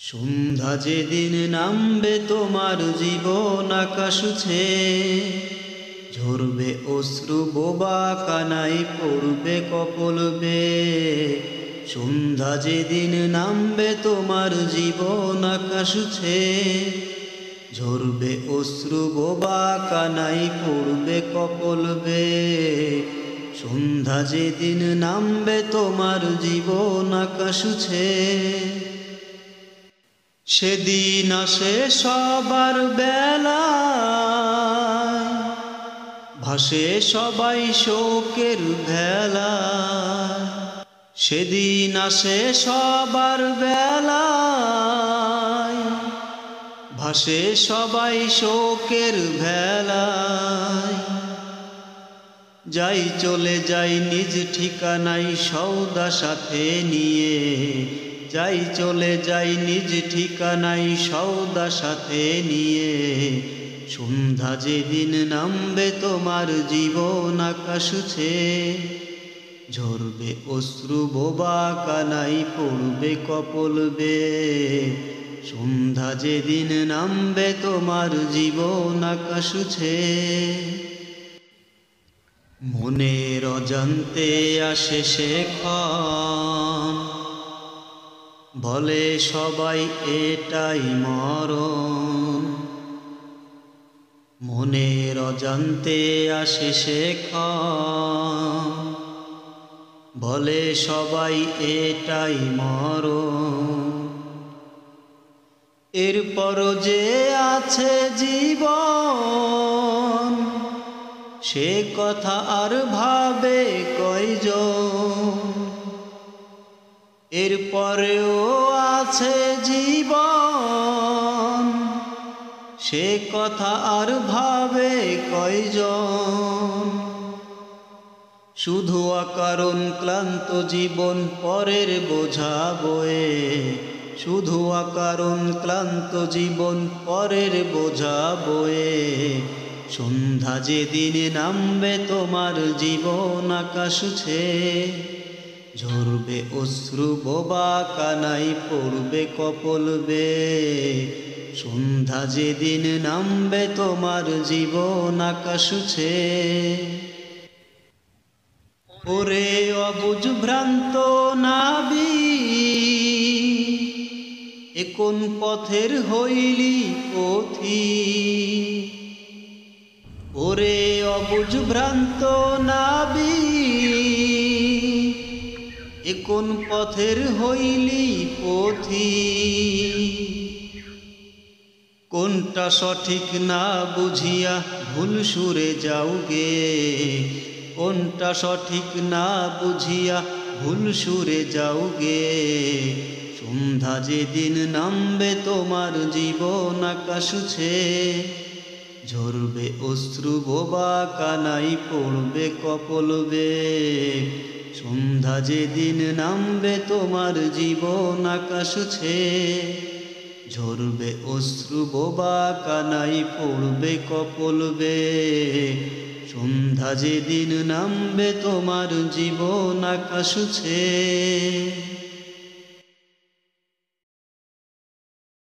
সন্ধ্যা যেদিন নামবে তোমার জীবন আকাশ ছুঁয়ে, ঝরবে অশ্রু বোবা কানাই পড়বে কপল বেয়ে। সন্ধ্যা যেদিন নামবে তোমার জীবন আকাশ ছুঁয়ে, ঝরবে অশ্রু বোবা কানাই পড়বে কপল বেয়ে। সন্ধ্যা যেদিন নামবে তোমার জীবন আকাশ ছুঁয়ে, সেদিন আসে সবার বেলায়, ভাসে সবাই শোকের ভেলায়। সেদিন আসে সবার বেলায়, ভাসে সবাই শোকের ভেলায়। যাই চলে যাই নিজ ঠিকানায় সওদা সাথে নিয়ে, যাই চলে যাই নিজ ঠিকানায় সওদা সাথে নিয়ে। সন্ধ্যা যেদিন নামবে তোমার জীবন আকাশ ছুঁয়ে, ঝরবে অশ্রু বোবা কানাই পড়বে কপল বেয়ে। সন্ধ্যা যেদিন নামবে তোমার জীবন আকাশ ছুঁয়ে, মনের অজান্তে আসে সে ক্ষণ, বলে সবাই এটাই মরণ। মনের অজান্তে আসে সে ক্ষণ, বলে সবাই এটাই মরণ। এরপর যে আছে জীবন, সে কথা আর ভাবে কয়জন। এরপরেও আছে জীবন, সে কথা আর ভাবে কয়জন। শুধু অকারণ ক্লান্ত জীবন পরের বোঝা বয়ে, শুধু অকারণ ক্লান্ত জীবন পরের বোঝা বয়ে। সন্ধ্যা যেদিন নামবে তোমার জীবন আকাশ ছুঁয়ে, ঝরবে অশ্রু বোবা কানাই পড়বে কপল বেয়ে। সন্ধ্যা যেদিন নামবে তোমার জীবন আকাশ ছুঁয়ে, ওরে অবুঝ ভ্রান্ত নাবি, এ কোন পথের হইলি পথি। ওরে অবুঝ ভ্রান্ত নাবি, এ কোন পথের হইলি পথি। কোনটা সঠিক না বুঝিয়া ভুল সুরে যাওগে, কোনটা সঠিক না বুঝিয়া ভুল সুরে যাওগে। সন্ধ্যা যেদিন নামবে তোমার জীবন আকাশ ছুঁয়ে, ঝরবে অশ্রু বোবা কানাই পড়বে কপল বেয়ে। সন্ধ্যা যেদিন নামবে তোমার জীবন আকাশ ছুঁয়ে, ঝরবে অশ্রু বোবা কানাই পড়বে কপল বেয়ে। সন্ধ্যা যেদিন নামবে তোমার জীবন আকাশ ছুঁয়ে।